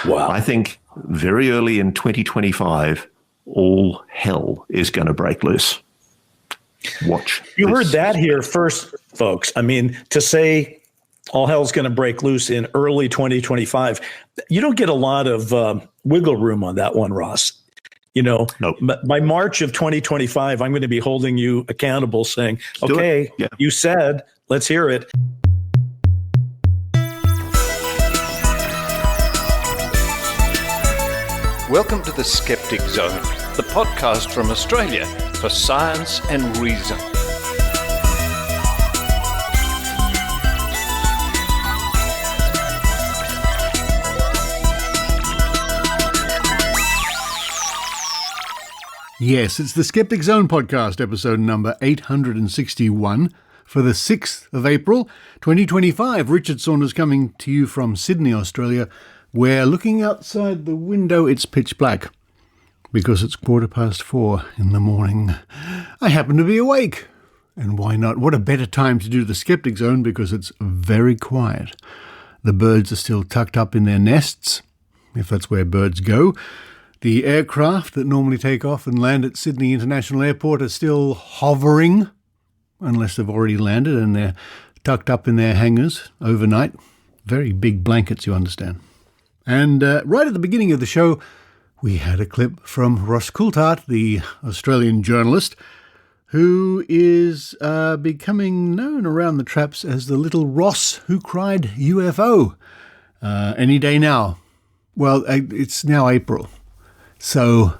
Wow. I think very early in 2025, all hell is going to break loose. Watch. You heard that here first, folks. I mean, to say all hell's going to break loose in early 2025, you don't get a lot of wiggle room on that one, Ross. Nope. By March of 2025, I'm going to be holding you accountable saying, okay, You said, let's hear it. Welcome to the Skeptic Zone, the podcast from Australia for science and reason. Yes, it's the Skeptic Zone podcast, episode number 861 for the 6th of April, 2025. Richard Saunders coming to you from Sydney, Australia, where looking outside the window, it's pitch black because it's 4:15 in the morning. I happen to be awake. And why not? What a better time to do the Skeptic Zone because it's very quiet. The birds are still tucked up in their nests, if that's where birds go. The aircraft that normally take off and land at Sydney International Airport are still hovering, unless they've already landed and they're tucked up in their hangars overnight. Very big blankets, you understand. And right at the beginning of the show, we had a clip from Ross Coulthart, the Australian journalist, who is becoming known around the traps as the little Ross who cried UFO. Any day now. Well, it's now April. So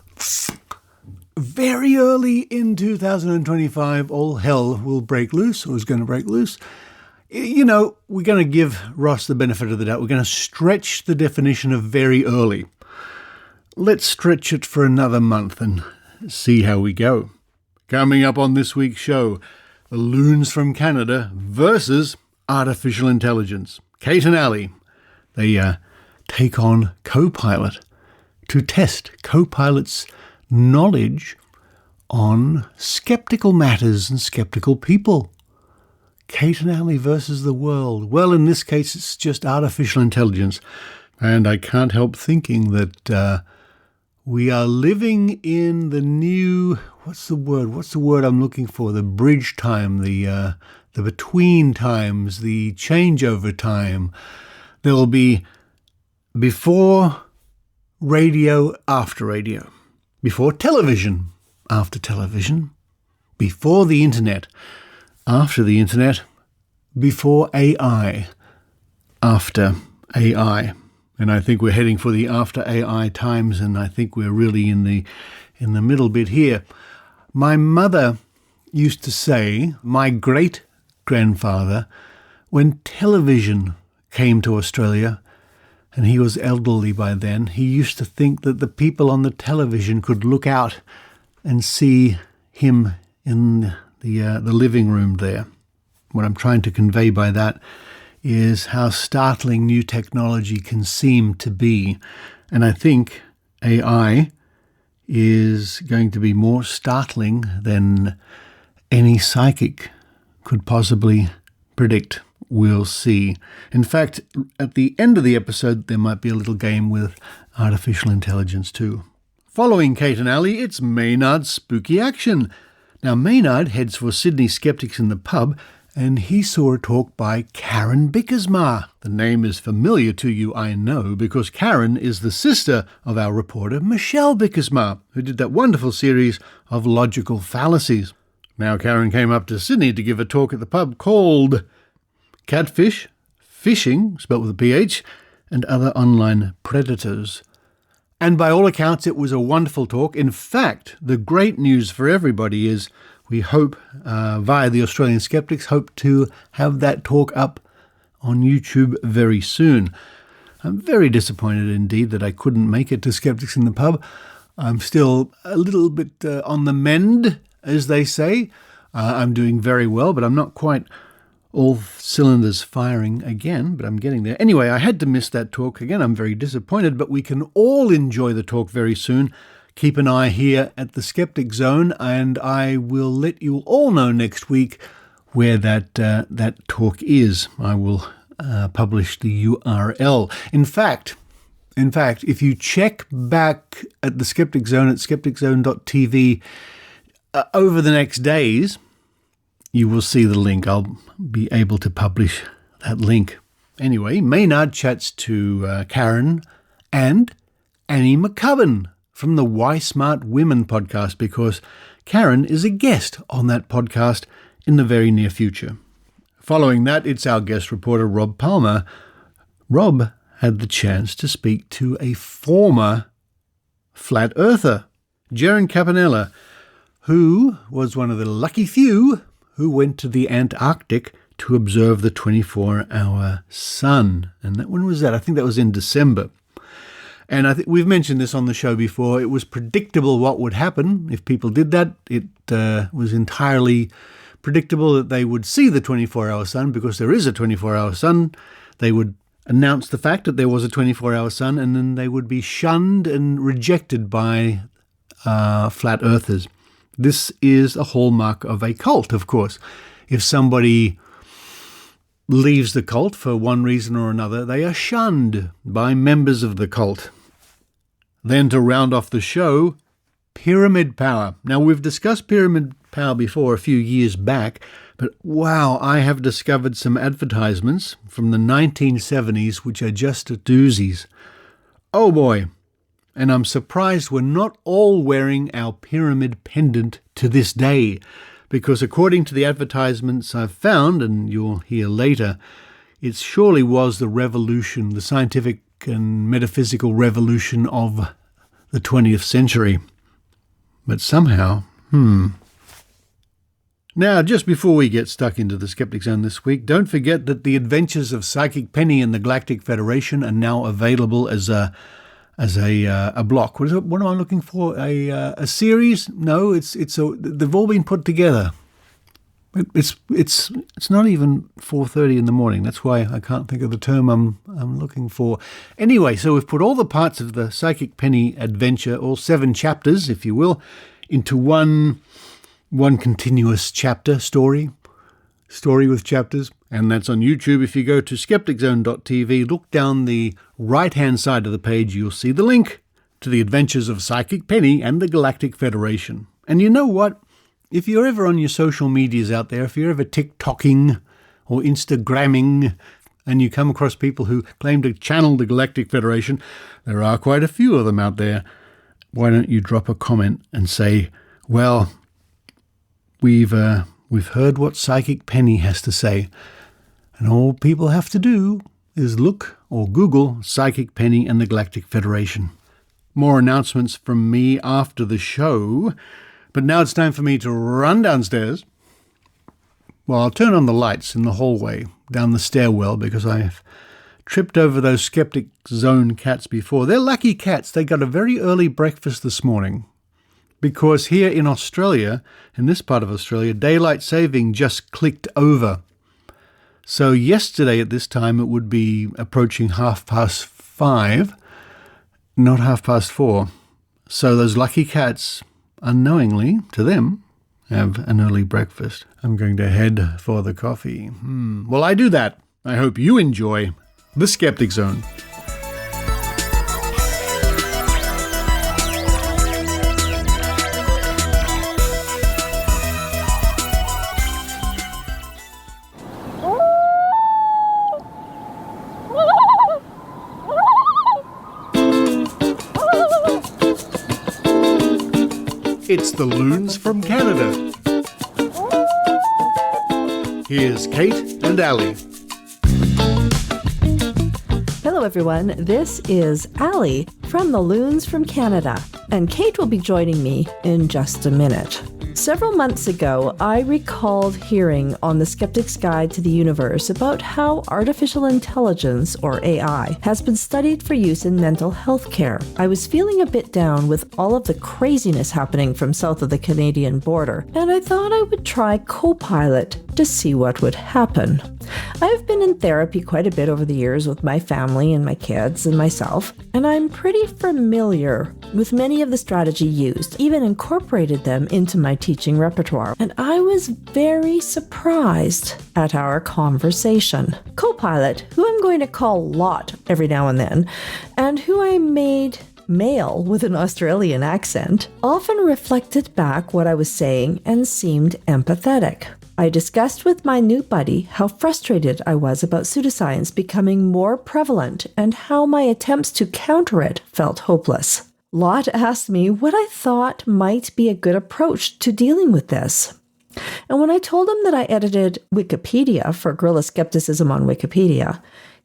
very early in 2025, all hell will break loose, or is going to break loose. You know, we're going to give Ross the benefit of the doubt. We're going to stretch the definition of very early. Let's stretch it for another month and see how we go. Coming up on this week's show, the Loons from Canada versus artificial intelligence. Kate and Allie, they take on Copilot to test Copilot's knowledge on skeptical matters and skeptical people. Kate and Annie versus the world. Well, in this case, it's just artificial intelligence. And I can't help thinking that we are living in the new, what's the word I'm looking for? The bridge time, the between times, the changeover time. There will be before radio, after radio. Before television, after television. Before the internet, after the internet, before AI, after AI. And I think we're heading for the after AI times, and I think we're really in the middle bit here. My mother used to say, my great-grandfather, when television came to Australia, and he was elderly by then, he used to think that the people on the television could look out and see him in the living room there. What I'm trying to convey by that is how startling new technology can seem to be. And I think AI is going to be more startling than any psychic could possibly predict. We'll see. In fact, at the end of the episode, there might be a little game with artificial intelligence too. Following Kate and Allie, it's Maynard's Spooky Action. Now, Maynard heads for Sydney Skeptics in the pub, and he saw a talk by Karen Bijkersma. The name is familiar to you, I know, because Karen is the sister of our reporter Michelle Bijkersma, who did that wonderful series of logical fallacies. Now, Karen came up to Sydney to give a talk at the pub called Catfish, Fishing, spelt with a PH, and Other Online Predators. And by all accounts, it was a wonderful talk. In fact, the great news for everybody is we hope, via the Australian Skeptics, hope to have that talk up on YouTube very soon. I'm very disappointed indeed that I couldn't make it to Skeptics in the Pub. I'm still a little bit on the mend, as they say. I'm doing very well, but I'm not quite all cylinders firing again, but I'm getting there. Anyway, I had to miss that talk again. I'm very disappointed, but we can all enjoy the talk very soon. Keep an eye here at the Skeptic Zone, and I will let you all know next week where that talk is. I will publish the URL. In fact, In fact, if you check back at the Skeptic Zone at skepticzone.tv over the next days, you will see the link. I'll be able to publish that link. Anyway, Maynard chats to Karen and Annie McCubbin from the Why Smart Women podcast, because Karen is a guest on that podcast in the very near future. Following that, it's our guest reporter, Rob Palmer. Rob had the chance to speak to a former flat earther, Jeran Campanella, who was one of the lucky few who went to the Antarctic to observe the 24-hour sun. And when was that? I think that was in December. And I think we've mentioned this on the show before. It was predictable what would happen if people did that. It was entirely predictable that they would see the 24-hour sun, because there is a 24-hour sun. They would announce the fact that there was a 24-hour sun, and then they would be shunned and rejected by flat earthers. This is a hallmark of a cult, of course. If somebody leaves the cult for one reason or another, they are shunned by members of the cult. Then, to round off the show, pyramid power. Now, we've discussed pyramid power before a few years back, but wow, I have discovered some advertisements from the 1970s which are just doozies. Oh boy. And I'm surprised we're not all wearing our pyramid pendant to this day, because according to the advertisements I've found, and you'll hear later, it surely was the revolution, the scientific and metaphysical revolution of the 20th century. But somehow, Now, just before we get stuck into the Skeptic Zone this week, don't forget that the Adventures of Psychic Penny and the Galactic Federation are now available as a block. What am I looking for? A series? No, they've all been put together. It's not even 4:30 in the morning. That's why I can't think of the term I'm looking for. Anyway, so we've put all the parts of the Psychic Penny adventure, all 7 chapters, if you will, into one continuous chapter story with chapters. And that's on YouTube. If you go to skepticzone.tv, look down the right-hand side of the page, you'll see the link to the Adventures of Psychic Penny and the Galactic Federation. And you know what? If you're ever on your social medias out there, if you're ever TikToking or Instagramming, and you come across people who claim to channel the Galactic Federation, there are quite a few of them out there. Why don't you drop a comment and say, well, we've heard what Psychic Penny has to say, and all people have to do is look or Google Psychic Penny and the Galactic Federation. More announcements from me after the show, but now it's time for me to run downstairs. Well, I'll turn on the lights in the hallway down the stairwell, because I've tripped over those Skeptic Zone cats before. They're lucky cats. They got a very early breakfast this morning, because here in Australia, in this part of Australia, daylight saving just clicked over. So yesterday at this time, it would be approaching 5:30, not 4:30. So those lucky cats, unknowingly to them, have an early breakfast. I'm going to head for the coffee. Well, I do that. I hope you enjoy the Skeptic Zone. It's the Loons from Canada. Here's Kate and Allie. Hello everyone, this is Allie from the Loons from Canada, and Kate will be joining me in just a minute. Several months ago, I recalled hearing on the Skeptic's Guide to the Universe about how artificial intelligence, or AI, has been studied for use in mental health care. I was feeling a bit down with all of the craziness happening from south of the Canadian border, and I thought I would try Copilot to see what would happen. I've been in therapy quite a bit over the years with my family and my kids and myself, and I'm pretty familiar with many of the strategy used, even incorporated them into my teaching repertoire, and I was very surprised at our conversation. Copilot, who I'm going to call Lot every now and then, and who I made male with an Australian accent, often reflected back what I was saying and seemed empathetic. I discussed with my new buddy how frustrated I was about pseudoscience becoming more prevalent and how my attempts to counter it felt hopeless. Lot asked me what I thought might be a good approach to dealing with this. And when I told him that I edited Wikipedia for Guerrilla Skepticism on Wikipedia,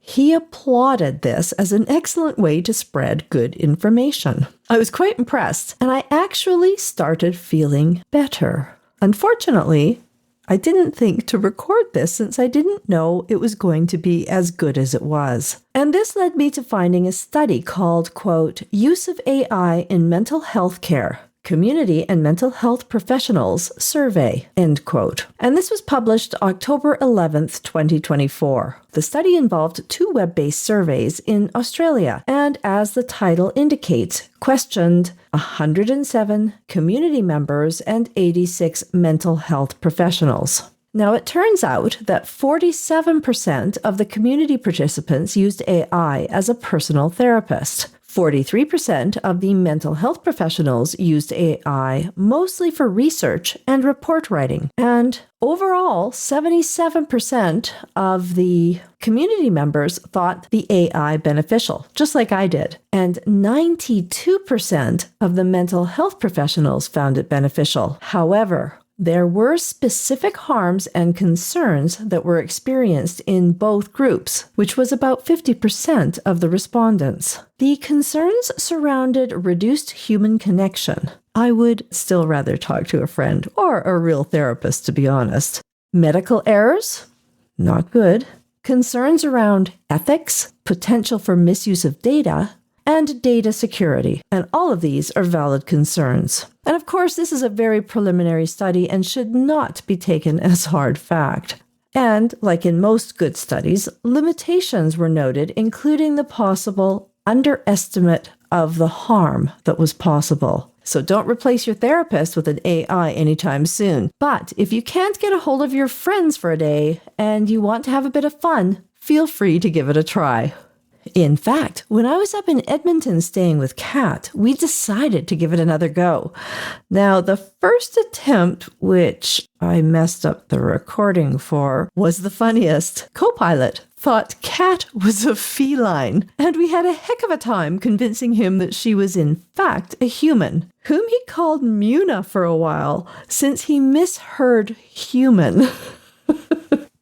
he applauded this as an excellent way to spread good information. I was quite impressed, and I actually started feeling better. Unfortunately, I didn't think to record this since I didn't know it was going to be as good as it was. And this led me to finding a study called, quote, Use of AI in Mental Health Care, Community and Mental Health Professionals Survey, end quote. And this was published October 11th, 2024. The study involved 2 web-based surveys in Australia, and as the title indicates, questioned 107 community members and 86 mental health professionals. Now, it turns out that 47% of the community participants used AI as a personal therapist. 43% of the mental health professionals used AI mostly for research and report writing. And overall, 77% of the community members thought the AI beneficial, just like I did. And 92% of the mental health professionals found it beneficial. However, there were specific harms and concerns that were experienced in both groups, which was about 50% of the respondents. The concerns surrounded reduced human connection. I would still rather talk to a friend or a real therapist, to be honest. Medical errors? Not good. Concerns around ethics, potential for misuse of data, and data security. And all of these are valid concerns. And of course, this is a very preliminary study and should not be taken as hard fact. And, like in most good studies, limitations were noted, including the possible underestimate of the harm that was possible. So don't replace your therapist with an AI anytime soon. But if you can't get a hold of your friends for a day and you want to have a bit of fun, feel free to give it a try. In fact, when I was up in Edmonton staying with Kat, we decided to give it another go. Now, the first attempt, which I messed up the recording for, was the funniest. Copilot thought Kat was a feline, and we had a heck of a time convincing him that she was in fact a human, whom he called Muna for a while, since he misheard human.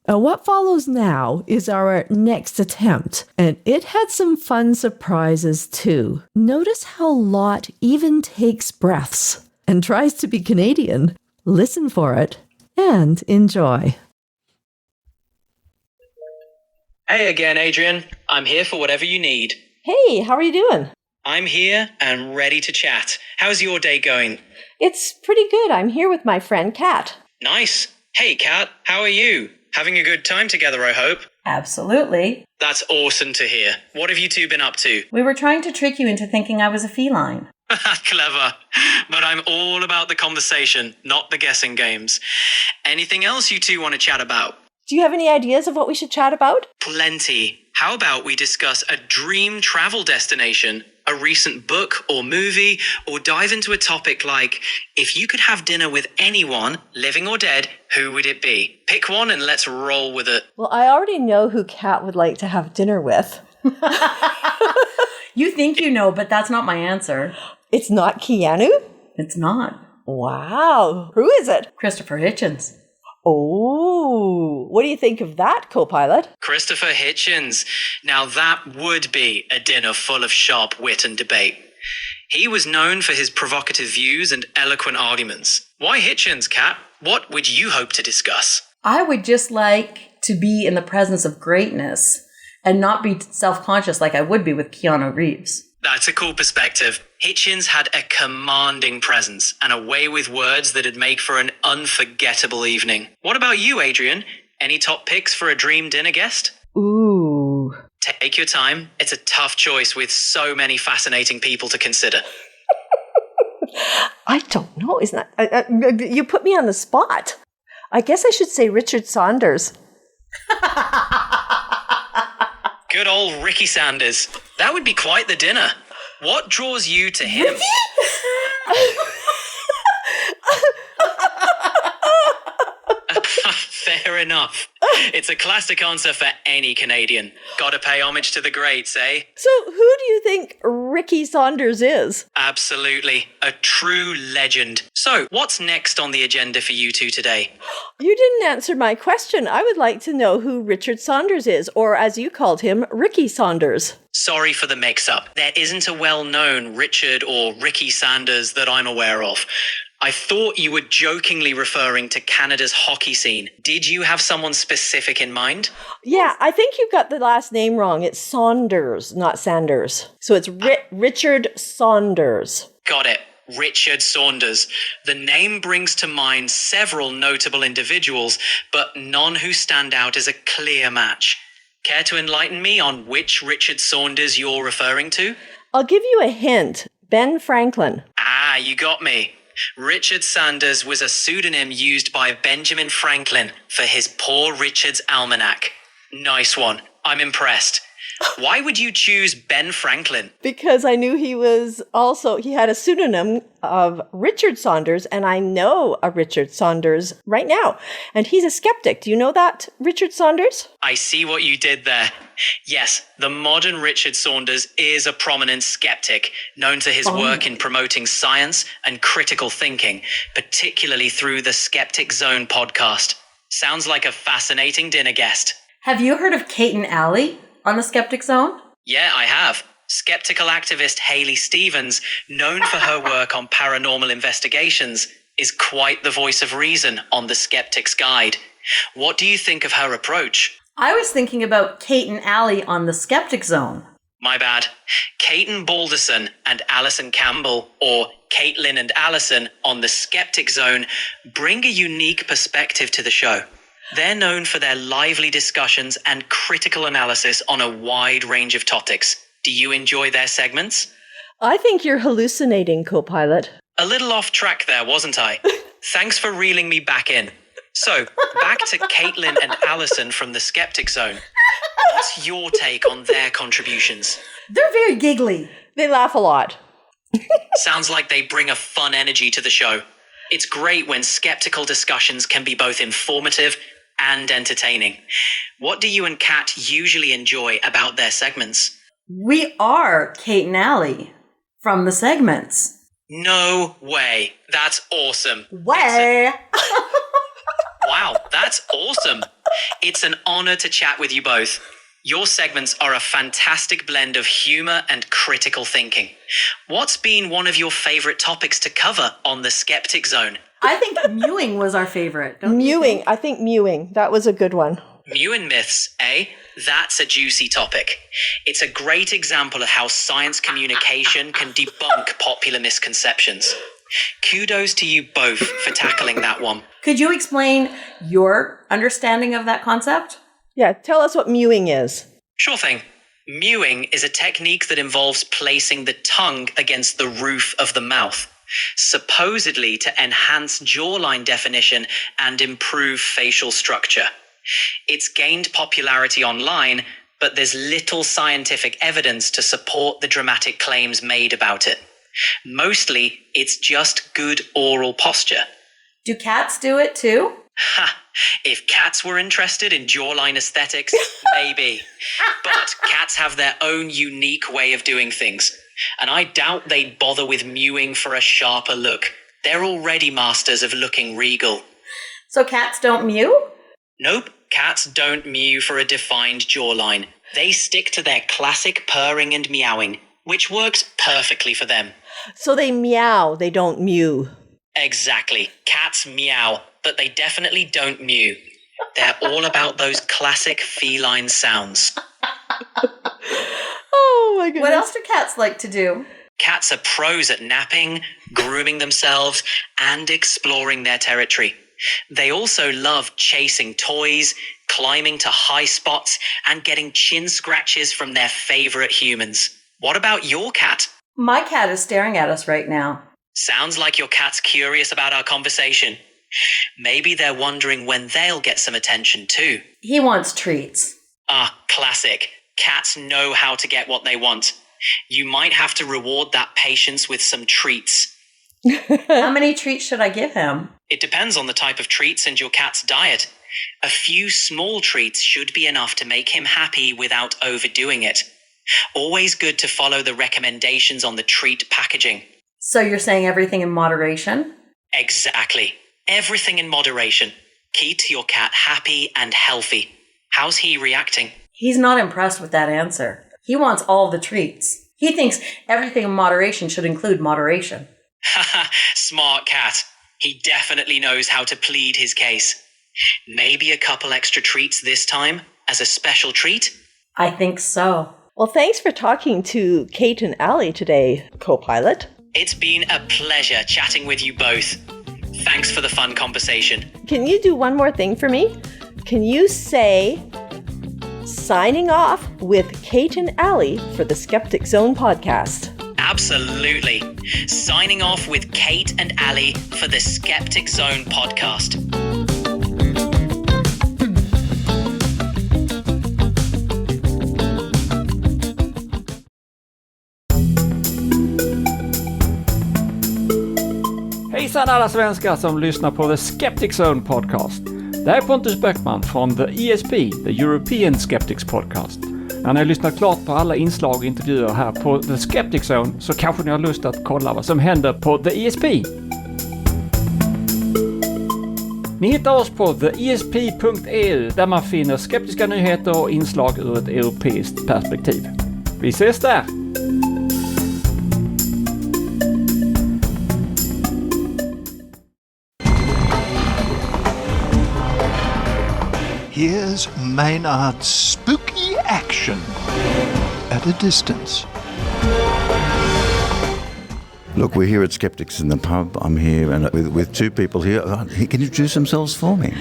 And what follows now is our next attempt, and it had some fun surprises too. Notice how Lot even takes breaths and tries to be Canadian. Listen for it and enjoy. Hey again, Adrian. I'm here for whatever you need. Hey, how are you doing? I'm here and ready to chat. How's your day going? It's pretty good. I'm here with my friend Kat. Nice. Hey, Kat, how are you? Having a good time together, I hope. Absolutely. That's awesome to hear. What have you two been up to? We were trying to trick you into thinking I was a feline. Clever. But I'm all about the conversation, not the guessing games. Anything else you two want to chat about? Do you have any ideas of what we should chat about? Plenty. How about we discuss a dream travel destination, a recent book or movie, or dive into a topic like, if you could have dinner with anyone, living or dead, who would it be? Pick one and let's roll with it. Well, I already know who Kat would like to have dinner with. You think you know, but that's not my answer. It's not Keanu? It's not. Wow. Who is it? Christopher Hitchens. Oh, what do you think of that, Copilot? Christopher Hitchens. Now that would be a dinner full of sharp wit and debate. He was known for his provocative views and eloquent arguments. Why Hitchens, Kat? What would you hope to discuss? I would just like to be in the presence of greatness and not be self-conscious like I would be with Keanu Reeves. That's a cool perspective. Hitchens had a commanding presence and a way with words that'd make for an unforgettable evening. What about you, Adrian? Any top picks for a dream dinner guest? Ooh. Take your time. It's a tough choice with so many fascinating people to consider. I don't know. Isn't that you put me on the spot? I guess I should say Richard Saunders. Good old Ricky Sanders. That would be quite the dinner. What draws you to him? Fair enough. It's a classic answer for any Canadian. Gotta pay homage to the greats, eh? So who do you think Ricky Saunders is? Absolutely. A true legend. So, what's next on the agenda for you two today? You didn't answer my question. I would like to know who Richard Saunders is, or as you called him, Ricky Saunders. Sorry for the mix-up. There isn't a well-known Richard or Ricky Sanders that I'm aware of. I thought you were jokingly referring to Canada's hockey scene. Did you have someone specific in mind? Yeah, I think you got the last name wrong. It's Saunders, not Sanders. So it's Richard Saunders. Got it. Richard Saunders. The name brings to mind several notable individuals, but none who stand out as a clear match. Care to enlighten me on which Richard Saunders you're referring to? I'll give you a hint. Ben Franklin. Ah, you got me. Richard Sanders was a pseudonym used by Benjamin Franklin for his Poor Richard's Almanac. Nice one. I'm impressed. Why would you choose Ben Franklin? Because I knew he had a pseudonym of Richard Saunders, and I know a Richard Saunders right now. And he's a skeptic. Do you know that, Richard Saunders? I see what you did there. Yes, the modern Richard Saunders is a prominent skeptic, known to his work in promoting science and critical thinking, particularly through the Skeptic Zone podcast. Sounds like a fascinating dinner guest. Have you heard of Kate and Allie on the Skeptic Zone? Yeah, I have. Skeptical activist Hayley Stevens, known for her work on paranormal investigations, is quite the voice of reason on the Skeptic's Guide. What do you think of her approach? I was thinking about Kate and Allie on the Skeptic Zone. My bad. Caton Balderson and Alison Campbell, or Caitlin and Alison on the Skeptic Zone, bring a unique perspective to the show. They're known for their lively discussions and critical analysis on a wide range of topics. Do you enjoy their segments? I think you're hallucinating, Copilot. A little off track there, wasn't I? Thanks for reeling me back in. So, back to Caitlin and Alison from the Skeptic Zone. What's your take on their contributions? They're very giggly. They laugh a lot. Sounds like they bring a fun energy to the show. It's great when skeptical discussions can be both informative and entertaining. What do you and Kat usually enjoy about their segments? We are Kate and Allie from the segments. No way. That's awesome. Way. Wow, that's awesome. It's an honor to chat with you both. Your segments are a fantastic blend of humor and critical thinking. What's been one of your favorite topics to cover on the Skeptic Zone? I think mewing was our favorite. Mewing. I think mewing. That was a good one. Mewing myths, eh? That's a juicy topic. It's a great example of how science communication can debunk popular misconceptions. Kudos to you both for tackling that one. Could you explain your understanding of that concept? Yeah, tell us what mewing is. Sure thing. Mewing is a technique that involves placing the tongue against the roof of the mouth, supposedly to enhance jawline definition and improve facial structure. It's gained popularity online, but there's little scientific evidence to support the dramatic claims made about it. Mostly, it's just good oral posture. Do cats do it too? Ha! If cats were interested in jawline aesthetics, maybe. But cats have their own unique way of doing things, and I doubt they'd bother with mewing for a sharper look. They're already masters of looking regal. So cats don't mew? Nope, cats don't mew for a defined jawline. They stick to their classic purring and meowing, which works perfectly for them. So they meow, they don't mew. Exactly. Cats meow, but they definitely don't mew. They're all about those classic feline sounds. Oh my goodness. What else do cats like to do? Cats are pros at napping, grooming themselves, and exploring their territory. They also love chasing toys, climbing to high spots, and getting chin scratches from their favorite humans. What about your cat? My cat is staring at us right now. Sounds like your cat's curious about our conversation. Maybe they're wondering when they'll get some attention too. He wants treats. Ah, classic. Cats know how to get what they want. You might have to reward that patience with some treats. How many treats should I give him? It depends on the type of treats and your cat's diet. A few small treats should be enough to make him happy without overdoing it. Always good to follow the recommendations on the treat packaging. So you're saying everything in moderation? Exactly. Everything in moderation. Keep your cat happy and healthy. How's he reacting? He's not impressed with that answer. He wants all the treats. He thinks everything in moderation should include moderation. Haha, smart cat. He definitely knows how to plead his case. Maybe a couple extra treats this time as a special treat? I think so. Well, thanks for talking to Kate and Allie today, Copilot. It's been a pleasure chatting with you both. Thanks for the fun conversation. Can you do one more thing for me? Can you say, signing off with Kate and Allie for the Skeptic Zone podcast? Absolutely. Signing off with Kate and Allie for the Skeptic Zone podcast. Hejsan alla svenskar som lyssnar på The Skeptic Zone podcast. Det här är Pontus Böckman från The ESP, The European Skeptics Podcast. När ni har lyssnat klart på alla inslag och intervjuer här på The Skeptic Zone så kanske ni har lust att kolla vad som händer på The ESP. Ni hittar oss på theesp.eu där man finner skeptiska nyheter och inslag ur ett europeiskt perspektiv. Vi ses där! Here's Maynard's spooky action at a distance. Look, we're here at Skeptics in the pub. I'm here and with two people here. Can you introduce themselves for me?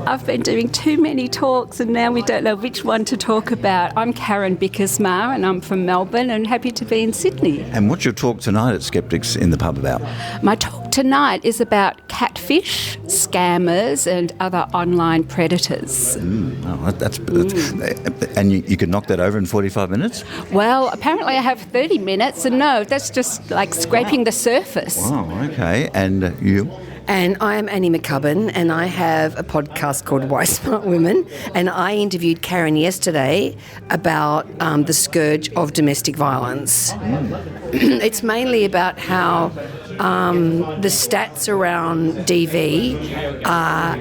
I've been doing too many talks and now we don't know which one to talk about. I'm Karen Bijkersma and I'm from Melbourne and happy to be in Sydney. And what's your talk tonight at Skeptics in the pub about? My talk tonight is about catfish, scammers and other online predators. That's and you can knock that over in 45 minutes? Well, apparently I have 30 minutes and no, that's just like scraping the surface. Wow, okay. And you? And I'm Annie McCubbin, and I have a podcast called Why Smart Women, and I interviewed Karen yesterday about the scourge of domestic violence. It's mainly about how the stats around DV are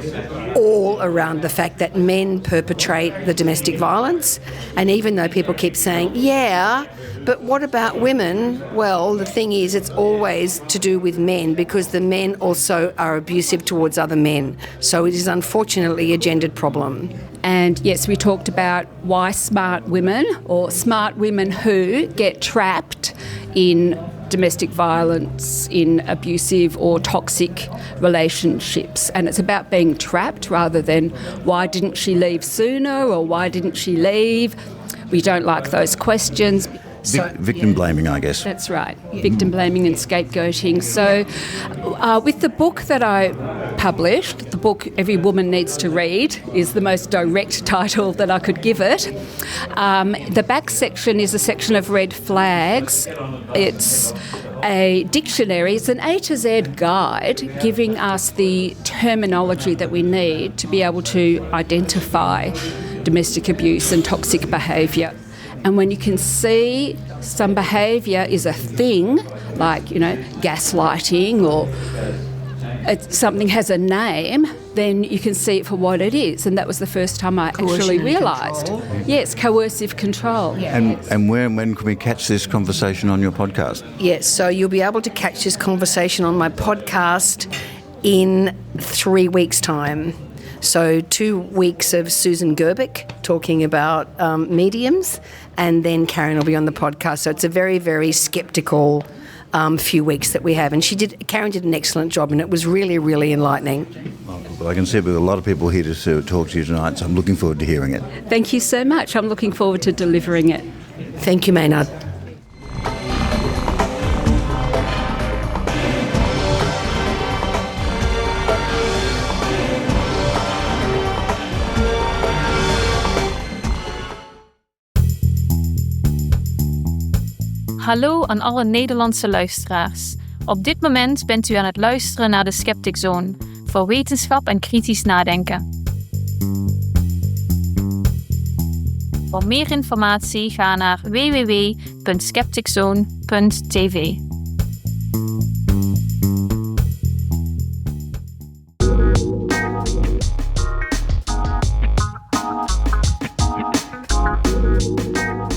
all around the fact that men perpetrate the domestic violence, and even though people keep saying, yeah, but what about women? Well, the thing is, it's always to do with men because the men also are abusive towards other men. So it is unfortunately a gendered problem. And yes, we talked about why smart women or smart women who get trapped in domestic violence, in abusive or toxic relationships. And it's about being trapped rather than why didn't she leave sooner or why didn't she leave? We don't like those questions. Victim blaming, I guess. That's right, victim blaming and scapegoating. So with the book that I published, the book Every Woman Needs to Read is the most direct title that I could give it. The back section is a section of red flags. It's a dictionary, it's an A to Z guide giving us the terminology that we need to be able to identify domestic abuse and toxic behaviour. And when you can see some behaviour is a thing, like, gaslighting or something has a name, then you can see it for what it is. And that was the first time I actually realised. Yes, coercive control. And when can we catch this conversation on your podcast? Yes, so you'll be able to catch this conversation on my podcast in 3 weeks' time. So 2 weeks of Susan Gerbic talking about mediums, and then Karen will be on the podcast. So it's a very, very sceptical few weeks that we have. And Karen did an excellent job, and it was really, really enlightening. Well, I can see with a lot of people here to talk to you tonight, so I'm looking forward to hearing it. Thank you so much. I'm looking forward to delivering it. Thank you, Maynard. hallo aan alle Nederlandse luisteraars. Op dit moment bent u aan het luisteren naar de Skeptic Zone voor wetenschap en kritisch nadenken. Voor meer informatie ga naar www.skepticzone.tv.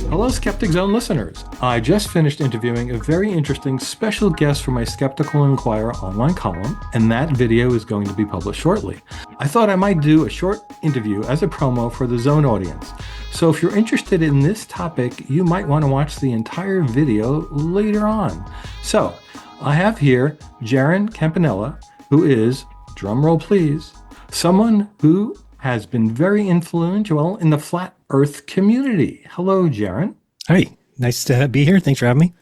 Hello, Skeptic Zone listeners. I just finished interviewing a very interesting special guest for my Skeptical Inquirer online column, and that video is going to be published shortly. I thought I might do a short interview as a promo for the Zone audience. So if you're interested in this topic, you might want to watch the entire video later on. So I have here Jeran Campanella, who is, drumroll please, someone who has been very influential in the flat Earth community. Hello, Jeran. Hi, nice to be here. Thanks for having me.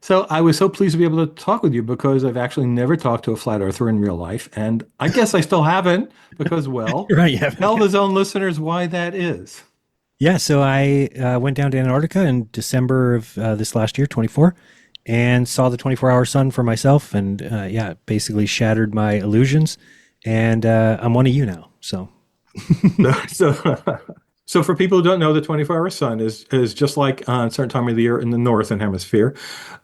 So I was so pleased to be able to talk with you because I've actually never talked to a flat earther in real life. And I guess I still haven't because, well, right, yeah. Tell the Zone listeners why that is. Yeah, so I went down to Antarctica in December of this last year, 24, and saw the 24-hour sun for myself. And yeah, basically shattered my illusions. And I'm one of you now, so... So for people who don't know, the 24-hour sun is just like on a certain time of the year in the northern hemisphere,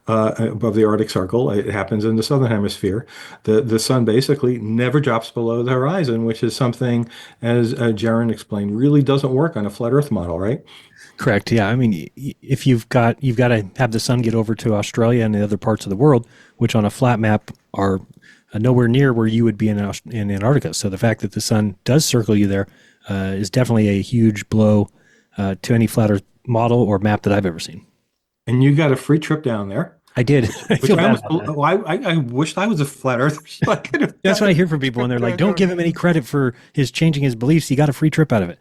above the Arctic Circle. It happens in the southern hemisphere. The sun basically never drops below the horizon, which is something, as Jeran explained, really doesn't work on a flat Earth model, right? Correct. Yeah. I mean, if you've got to have the sun get over to Australia and the other parts of the world, which on a flat map are nowhere near where you would be in Antarctica. So the fact that the sun does circle you there is definitely a huge blow to any flat Earth model or map that I've ever seen. And you got a free trip down there. I did. I wished I was a flat Earther. So that's what I hear from people, and they're like, "Don't give him any credit for his changing his beliefs. He got a free trip out of it."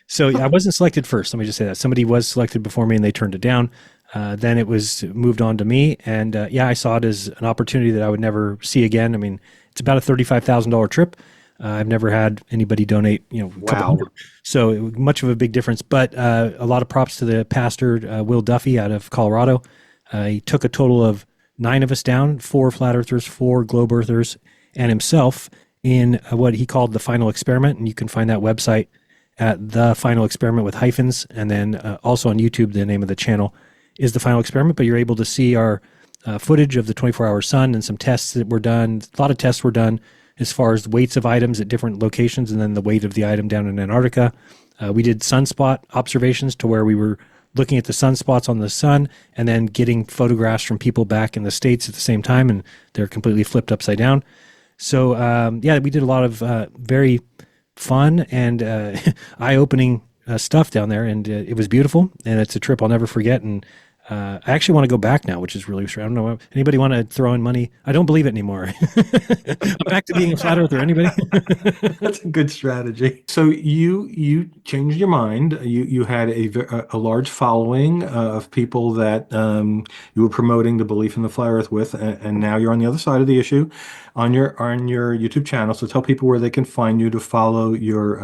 So I wasn't selected first. Let me just say that somebody was selected before me, and they turned it down. Then it was moved on to me, and yeah, I saw it as an opportunity that I would never see again. I mean, it's about a $35,000 trip. I've never had anybody donate, a couple hundred. So much of a big difference. But a lot of props to the pastor, Will Duffy out of Colorado. He took a total of 9 of us down, 4 flat earthers, 4 globe earthers, and himself in what he called the final experiment. And you can find that website at The Final Experiment with hyphens. And then also on YouTube, the name of the channel is The Final Experiment. But you're able to see our footage of the 24-hour sun and some tests that were done. A lot of tests were done as far as the weights of items at different locations and then the weight of the item down in Antarctica. We did sunspot observations to where we were looking at the sunspots on the sun and then getting photographs from people back in the States at the same time, and they're completely flipped upside down. So, yeah, we did a lot of very fun and eye-opening stuff down there, and it was beautiful, and it's a trip I'll never forget, and I actually want to go back now, which is really strange. I don't know. Anybody want to throw in money? I don't believe it anymore. I'm back to being a flat earther. Anybody? That's a good strategy. So you changed your mind. You had a large following of people that you were promoting the belief in the flat Earth with, and now you're on the other side of the issue on your YouTube channel. So tell people where they can find you to follow your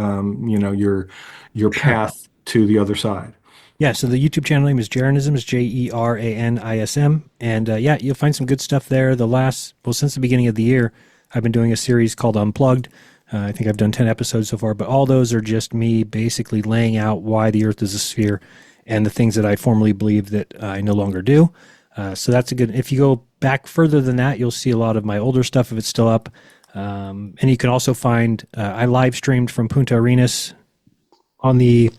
your path to the other side. Yeah, so the YouTube channel name is Jeranism, is Jeranism, and yeah, you'll find some good stuff there. Since the beginning of the year, I've been doing a series called Unplugged. I think I've done 10 episodes so far, but all those are just me basically laying out why the Earth is a sphere and the things that I formerly believed that I no longer do. So that's a good, if you go back further than that, you'll see a lot of my older stuff if it's still up. And you can also find, I live streamed from Punta Arenas on the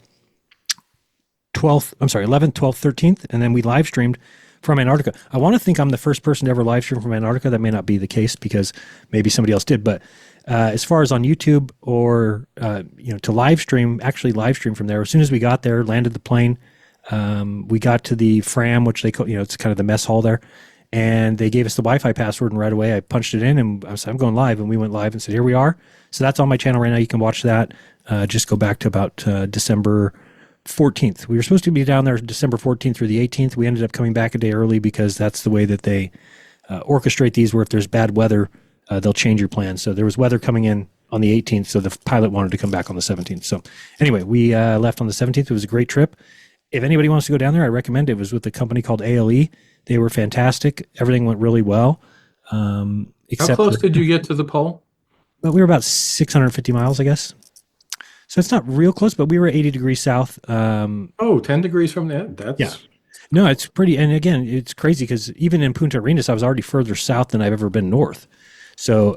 11th, 12th, 13th, and then we live streamed from Antarctica. I want to think I'm the first person to ever live stream from Antarctica. That may not be the case because maybe somebody else did, but as far as on YouTube or to live stream from there, as soon as we got there, landed the plane, we got to the Fram, which they call, it's kind of the mess hall there, and they gave us the Wi-Fi password, and right away I punched it in and I said, I'm going live, and we went live and said, here we are. So that's on my channel right now. You can watch that. Just go back to about December 14th. We were supposed to be down there December 14th through the 18th. We ended up coming back a day early because that's the way that they orchestrate these, where if there's bad weather, they'll change your plans. So there was weather coming in on the 18th, so the pilot wanted to come back on the 17th. So anyway, we left on the 17th. It was a great trip. if anybody wants to go down there, I recommend it. It was with a company called ALE. They were fantastic. Everything went really well. How close did you get to the pole? Well, we were about 650 miles, I guess. So it's not real close, but we were 80 degrees south. 10 degrees from that? That's... Yeah. No, it's pretty. And again, it's crazy because even in Punta Arenas, I was already further south than I've ever been north. So,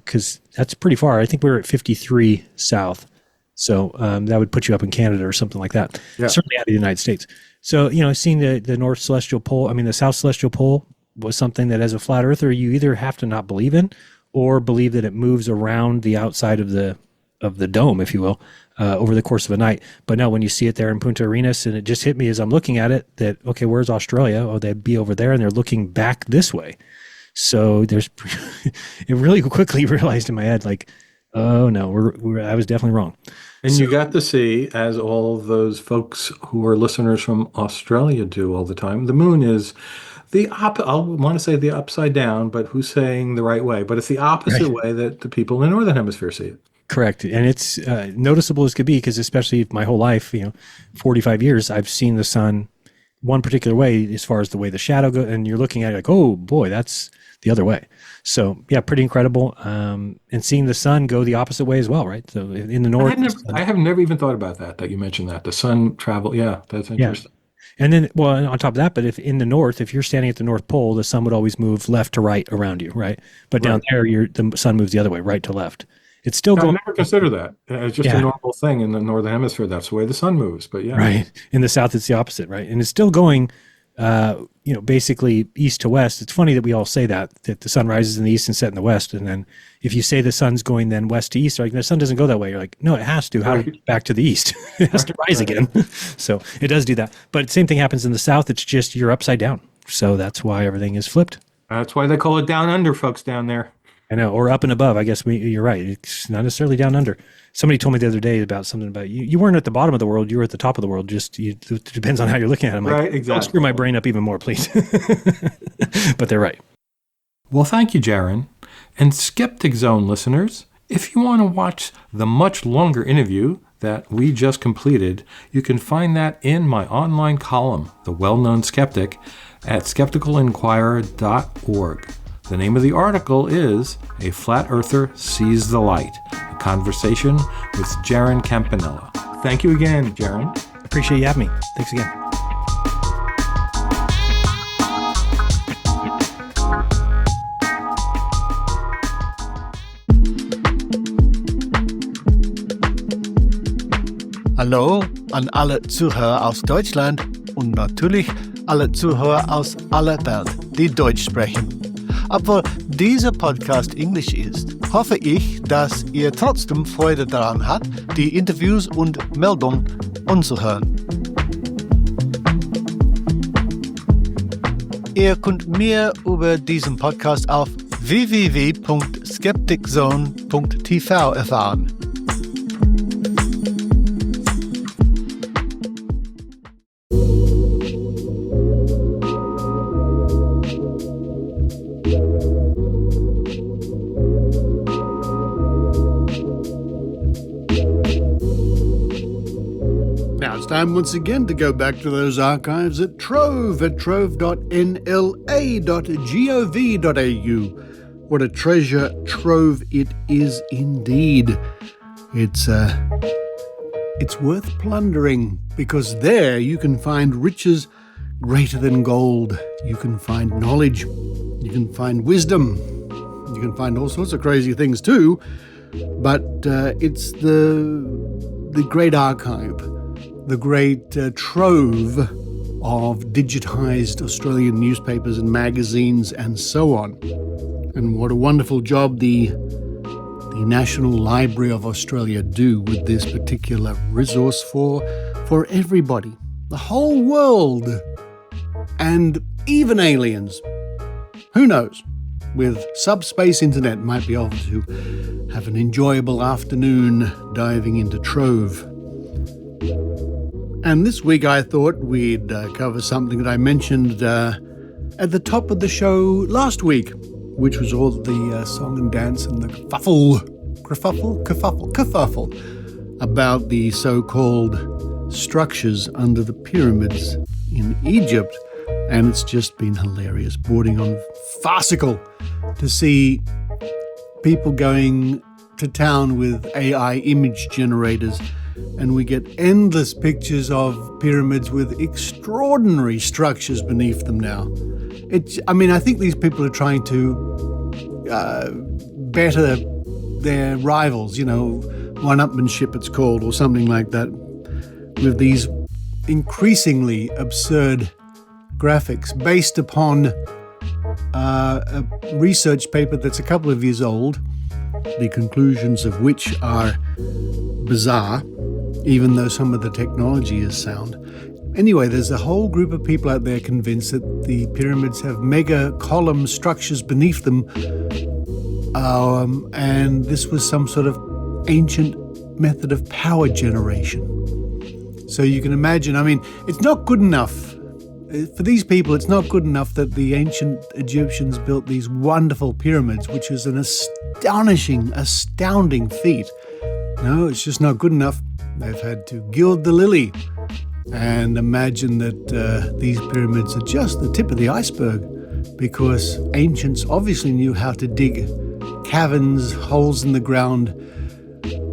because that's pretty far. I think we were at 53 south. So that would put you up in Canada or something like that. Yeah. Certainly out of the United States. So, seeing the North Celestial Pole, the South Celestial Pole was something that as a flat earther, you either have to not believe in or believe that it moves around the outside of the dome, if you will, over the course of a night. But no, when you see it there in Punta Arenas, and it just hit me as I'm looking at it that, okay, where's Australia? Oh, they'd be over there, and they're looking back this way. So it really quickly realized in my head, like, oh no, I was definitely wrong. And you got to see, as all of those folks who are listeners from Australia do all the time, the moon is I want to say the upside down, but who's saying the right way? But it's the opposite way that the people in the Northern Hemisphere see it. Correct. And it's noticeable as could be because especially my whole life, 45 years, I've seen the sun one particular way as far as the way the shadow goes. And you're looking at it like, oh boy, that's the other way. So yeah, pretty incredible. And seeing the sun go the opposite way as well, right? So in the north. I have never even thought about that you mentioned that. The sun travel. Yeah, that's interesting. Yeah. And then, well, on top of that, but if in the north, if you're standing at the North Pole, the sun would always move left to right around you, right? But down there, the sun moves the other way, right to left. It's still going. I never consider that. It's just a normal thing in the Northern Hemisphere. That's the way the sun moves. But yeah. Right. In the south, it's the opposite, right? And it's still going, basically east to west. It's funny that we all say that the sun rises in the east and sets in the west. And then if you say the sun's going then west to east, like the sun doesn't go that way. You're like, no, it has to. How do we get back to the east? It has to rise again. So it does do that. But same thing happens in the south. It's just you're upside down. So that's why everything is flipped. That's why they call it down under, folks down there. I know, or up and above. I guess you're right. It's not necessarily down under. Somebody told me the other day about something about you weren't at the bottom of the world. You were at the top of the world. It depends on how you're looking at it. I'm like, right, exactly. Don't screw my brain up even more, please. But they're right. Well, thank you, Jeran. And Skeptic Zone listeners, if you want to watch the much longer interview that we just completed, you can find that in my online column, The Well-Known Skeptic, at skepticalinquirer.org. The name of the article is A Flat Earther Sees the Light, a conversation with Jeran Campanella. Thank you again, Jeran. Appreciate you having me. Thanks again. Hallo an alle Zuhörer aus Deutschland und natürlich alle Zuhörer aus aller Welt, die Deutsch sprechen. Obwohl dieser Podcast Englisch ist, hoffe ich, dass ihr trotzdem Freude daran habt, die Interviews und Meldungen anzuhören. Ihr könnt mehr über diesen Podcast auf www.skepticzone.tv erfahren. Time once again to go back to those archives at Trove at trove.nla.gov.au. What a treasure trove it is indeed. It's worth plundering because there you can find riches greater than gold. You can find knowledge. You can find wisdom. You can find all sorts of crazy things too. But it's the great archive. The great trove of digitised Australian newspapers and magazines and so on. And what a wonderful job the National Library of Australia do with this particular resource for everybody, the whole world, and even aliens. Who knows? With subspace internet might be able to have an enjoyable afternoon diving into Trove. And this week I thought we'd cover something that I mentioned at the top of the show last week, which was all the song and dance and the kerfuffle about the so-called structures under the pyramids in Egypt, and it's just been hilarious, bordering on farcical to see people going to town with AI image generators, and we get endless pictures of pyramids with extraordinary structures beneath them now. I think these people are trying to better their rivals, one-upmanship it's called, or something like that, with these increasingly absurd graphics based upon a research paper that's a couple of years old, the conclusions of which are bizarre, even though some of the technology is sound. Anyway, there's a whole group of people out there convinced that the pyramids have mega column structures beneath them, and this was some sort of ancient method of power generation. So you can imagine, it's not good enough. For these people, it's not good enough that the ancient Egyptians built these wonderful pyramids, which is an astounding feat. No, it's just not good enough. They've had to gild the lily and imagine that these pyramids are just the tip of the iceberg, because ancients obviously knew how to dig caverns, holes in the ground,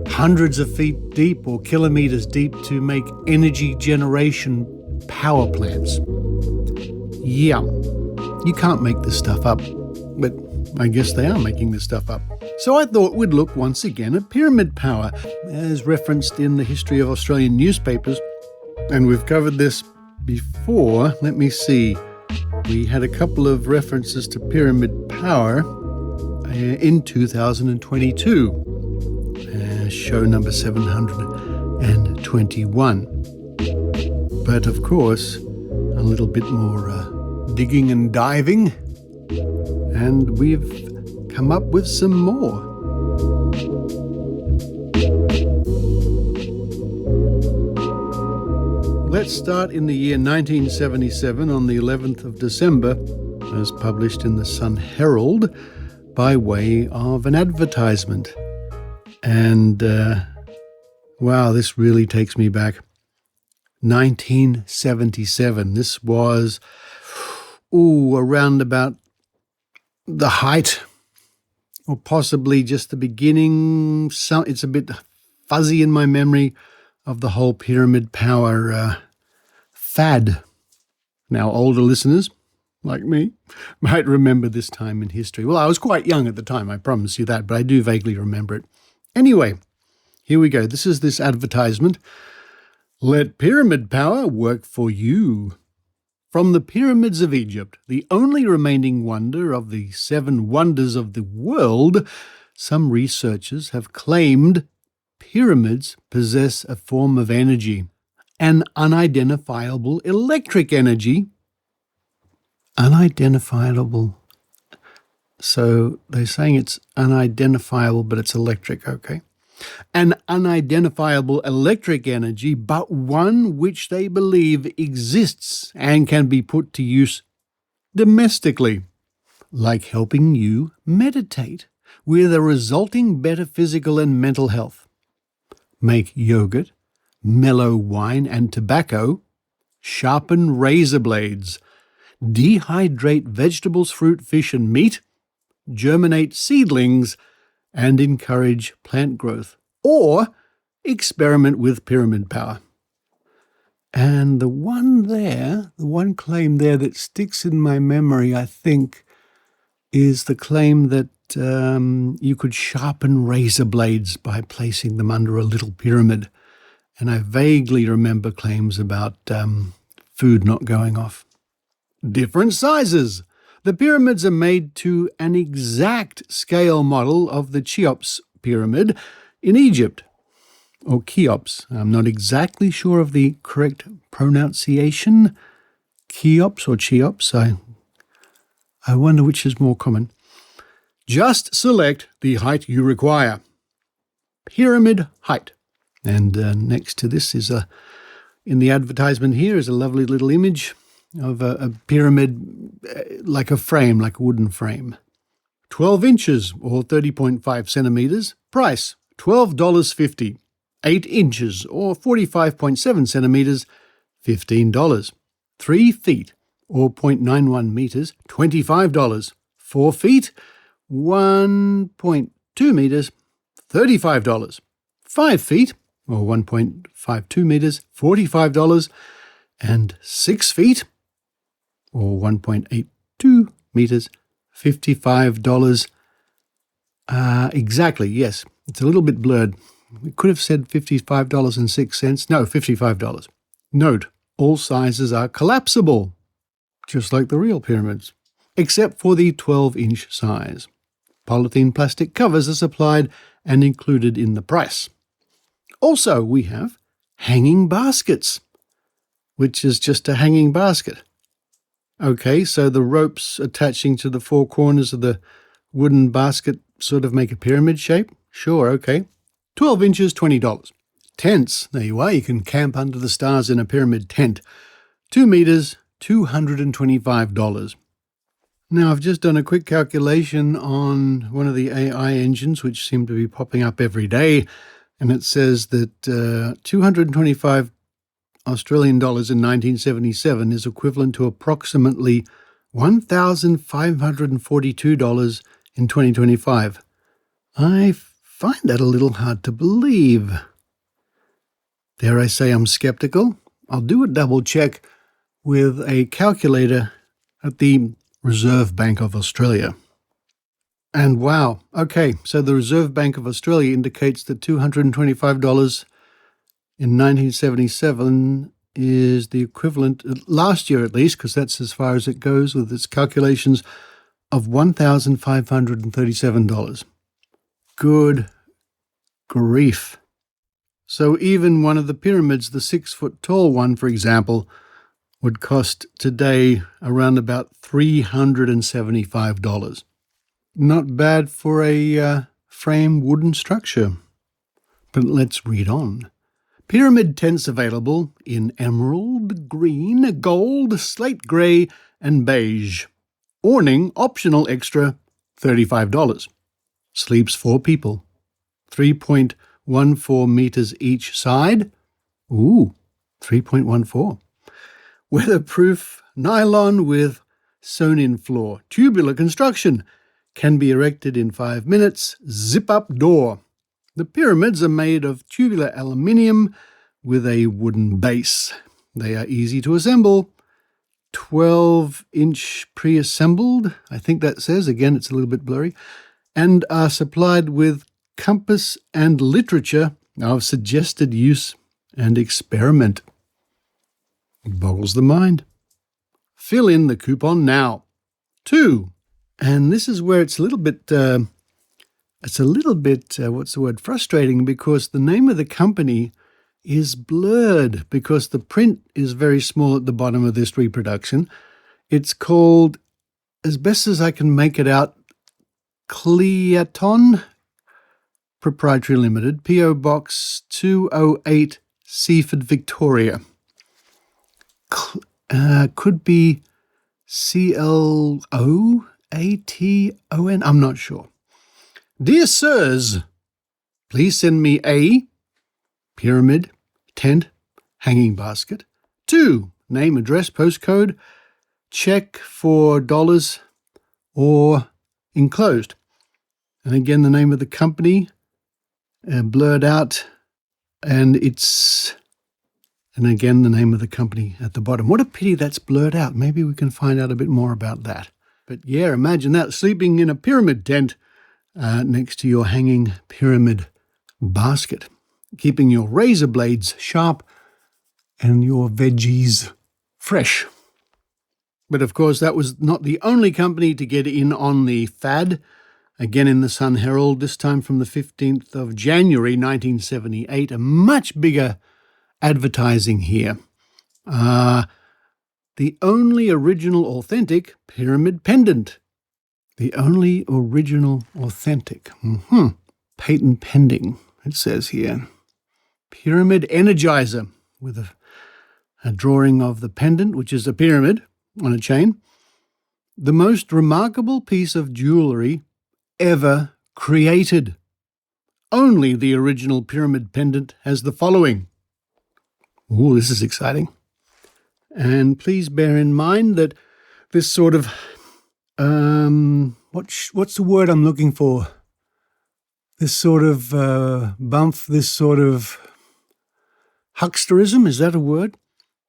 hundreds of feet deep or kilometers deep to make energy generation power plants. Yeah, you can't make this stuff up, but I guess they are making this stuff up. So I thought we'd look once again at pyramid power, as referenced in the history of Australian newspapers. And we've covered this before. Let me see. We had a couple of references to pyramid power in 2022, show number 721. But of course, a little bit more digging and diving, and we've come up with some more. Let's start in the year 1977 on the 11th of December, as published in the Sun Herald by way of an advertisement. And, wow, this really takes me back. 1977. This was, around about the height, or possibly just the beginning. It's a bit fuzzy in my memory of the whole pyramid power fad. Now, older listeners, like me, might remember this time in history. Well, I was quite young at the time, I promise you that, but I do vaguely remember it. Anyway, here we go. This is this advertisement. Let pyramid power work for you. From the pyramids of Egypt, the only remaining wonder of the 7 wonders of the world, some researchers have claimed pyramids possess a form of energy, an unidentifiable electric energy. Unidentifiable. So they're saying it's unidentifiable, but it's electric, okay? An unidentifiable electric energy, but one which they believe exists and can be put to use domestically, like helping you meditate, with a resulting better physical and mental health. Make yogurt, mellow wine and tobacco, sharpen razor blades, dehydrate vegetables, fruit, fish and meat, germinate seedlings, and encourage plant growth, or experiment with pyramid power. And the one claim there that sticks in my memory, I think, is the claim that you could sharpen razor blades by placing them under a little pyramid. And I vaguely remember claims about food not going off. Different sizes. The pyramids are made to an exact scale model of the Cheops pyramid in Egypt, or Cheops. I'm not exactly sure of the correct pronunciation. Cheops or Cheops. I wonder which is more common. Just select the height you require. Pyramid height. And next to this is in the advertisement here is a lovely little image of a pyramid, like a frame, like a wooden frame. 12 inches or 30.5 centimeters. Price, $12.50. 8 inches or 45.7 centimetres, $15. 3 feet or 0.91 metres, $25. 4 feet, 1.2 metres, $35. 5 feet or 1.52 metres, $45. And 6 feet or 1.82 metres, $55. Exactly, yes. It's a little bit blurred. We could have said $55.06. No, $55. Note, all sizes are collapsible, just like the real pyramids, except for the 12-inch size. Polythene plastic covers are supplied and included in the price. Also, we have hanging baskets, which is just a hanging basket. Okay, so the ropes attaching to the 4 corners of the wooden basket sort of make a pyramid shape? Sure, okay. 12 inches, $20. Tents, there you are. You can camp under the stars in a pyramid tent. 2 metres, $225. Now, I've just done a quick calculation on one of the AI engines, which seem to be popping up every day, and it says that 225 Australian dollars in 1977 is equivalent to approximately $1,542 in 2025. I find that a little hard to believe. Dare I say I'm skeptical? I'll do a double check with a calculator at the Reserve Bank of Australia. And wow, okay, so the Reserve Bank of Australia indicates that $225 in 1977 is the equivalent, last year at least, because that's as far as it goes with its calculations, of $1,537. Good grief. So even one of the pyramids, the 6-foot-tall one, for example, would cost today around about $375. Not bad for a frame wooden structure. But let's read on. Pyramid tents available in emerald, green, gold, slate grey and beige. Awning optional extra, $35. Sleeps 4 people. 3.14 metres each side. Ooh, 3.14. Weatherproof nylon with sewn-in floor. Tubular construction. Can be erected in 5 minutes. Zip-up door. The pyramids are made of tubular aluminium with a wooden base. They are easy to assemble. 12-inch pre-assembled, I think that says, again it's a little bit blurry, and are supplied with compass and literature of suggested use and experiment. It boggles the mind. Fill in the coupon now. 2. And this is where it's a little bit, frustrating, because the name of the company is blurred because the print is very small at the bottom of this reproduction. It's called, as best as I can make it out, Cleaton Proprietary Limited, P.O. Box 208, Seaford, Victoria. Could be Cloaton? I'm not sure. Dear Sirs, please send me a pyramid, tent, hanging basket. 2, name, address, postcode, check for dollars or enclosed. And again, the name of the company, blurred out, and again, the name of the company at the bottom. What a pity that's blurred out. Maybe we can find out a bit more about that. But yeah, imagine that, sleeping in a pyramid tent next to your hanging pyramid basket, keeping your razor blades sharp and your veggies fresh. But of course, that was not the only company to get in on the fad. Again in the Sun Herald, this time from the 15th of January 1978, a much bigger advertising here. The only original authentic pyramid pendant. The only original authentic. Patent pending, it says here. Pyramid Energizer, with a drawing of the pendant, which is a pyramid on a chain. The most remarkable piece of jewellery ever created. only the original pyramid pendant has the following. Ooh, this is exciting. And please bear in mind that this sort of, what's the word I'm looking for? This sort of this sort of hucksterism, is that a word?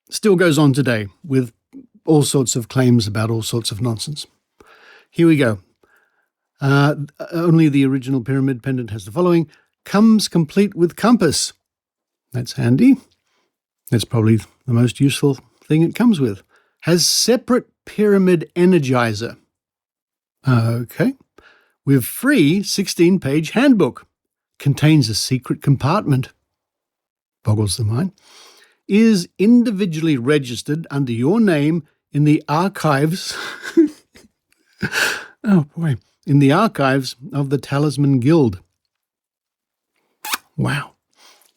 Still goes on today with all sorts of claims about all sorts of nonsense. Here we go. Only the original pyramid pendant has the following. Comes complete with compass. That's handy. That's probably the most useful thing it comes with. Has separate pyramid energizer. Okay. With free 16-page handbook. Contains a secret compartment. Boggles the mind. Is individually registered under your name in the archives. Oh boy. In the archives of the Talisman Guild. Wow.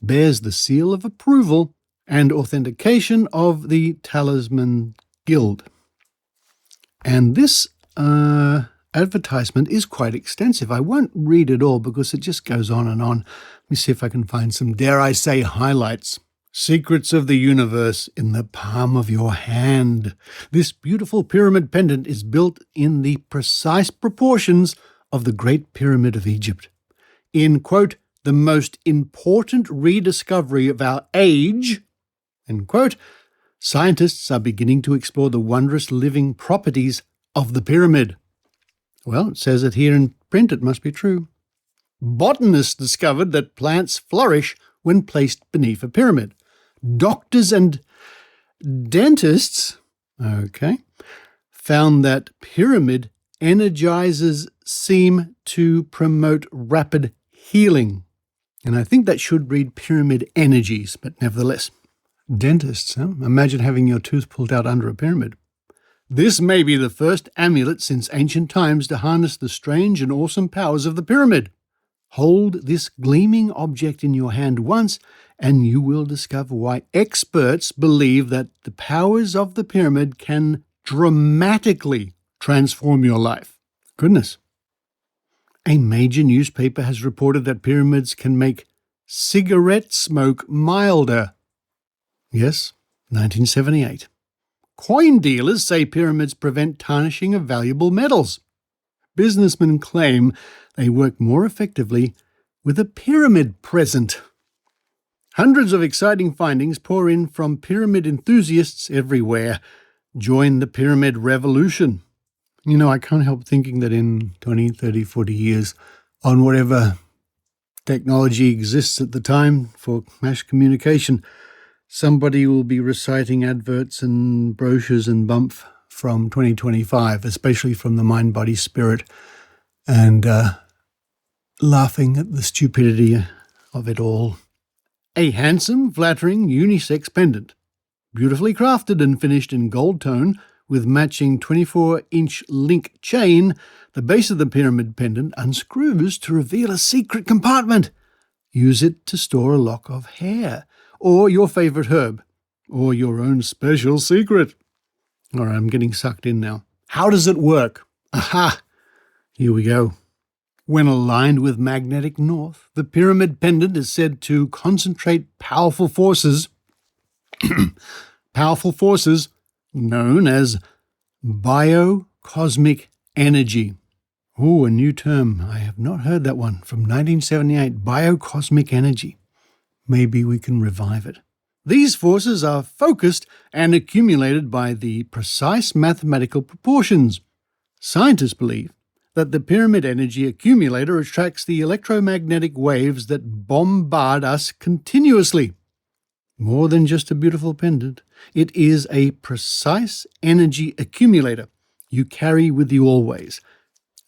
Bears the seal of approval and authentication of the Talisman Guild. And this advertisement is quite extensive. I won't read it all because it just goes on and on. Let me see if I can find some, dare I say, highlights. Secrets of the universe in the palm of your hand. This beautiful pyramid pendant is built in the precise proportions of the Great Pyramid of Egypt. In, quote, the most important rediscovery of our age, end quote, scientists are beginning to explore the wondrous living properties of the pyramid. Well, it says it here in print. It must be true. Botanists discovered that plants flourish when placed beneath a pyramid. Doctors and dentists, found that pyramid energizers seem to promote rapid healing. And I think that should read pyramid energies, but nevertheless. Dentists, huh? Imagine having your tooth pulled out under a pyramid. This may be the first amulet since ancient times to harness the strange and awesome powers of the pyramid. Hold this gleaming object in your hand once, and you will discover why experts believe that the powers of the pyramid can dramatically transform your life. Goodness. A major newspaper has reported that pyramids can make cigarette smoke milder. Yes, 1978. Coin dealers say pyramids prevent tarnishing of valuable metals. Businessmen claim they work more effectively with a pyramid present. Hundreds of exciting findings pour in from pyramid enthusiasts everywhere. Join the pyramid revolution. You know, I can't help thinking that in 20, 30, 40 years, on whatever technology exists at the time for mass communication, somebody will be reciting adverts and brochures and bump from 2025, especially from the Mind, Body, Spirit, and laughing at the stupidity of it all. A handsome, flattering, unisex pendant, beautifully crafted and finished in gold tone with matching 24-inch link chain. The base of the pyramid pendant unscrews to reveal a secret compartment. Use it to store a lock of hair, or your favorite herb, or your own special secret. All right, I'm getting sucked in now. How does it work? Aha! Here we go. When aligned with magnetic north, the pyramid pendant is said to concentrate powerful forces known as biocosmic energy. Oh, a new term. I have not heard that one. From 1978, biocosmic energy. Maybe we can revive it. These forces are focused and accumulated by the precise mathematical proportions. Scientists believe that the pyramid energy accumulator attracts the electromagnetic waves that bombard us continuously. More than just a beautiful pendant, it is a precise energy accumulator you carry with you always.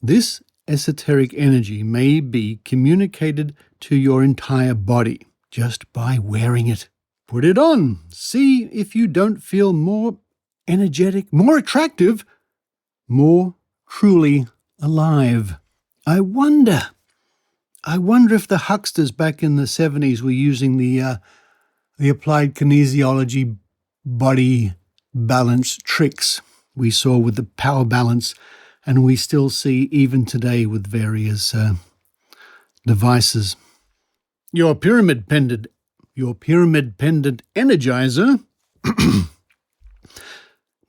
This esoteric energy may be communicated to your entire body just by wearing it. Put it on. See if you don't feel more energetic, more attractive, more truly alive. I wonder if the hucksters back in the 70s were using the applied kinesiology body balance tricks we saw with the power balance, and we still see even today with various devices. Your pyramid pendant energizer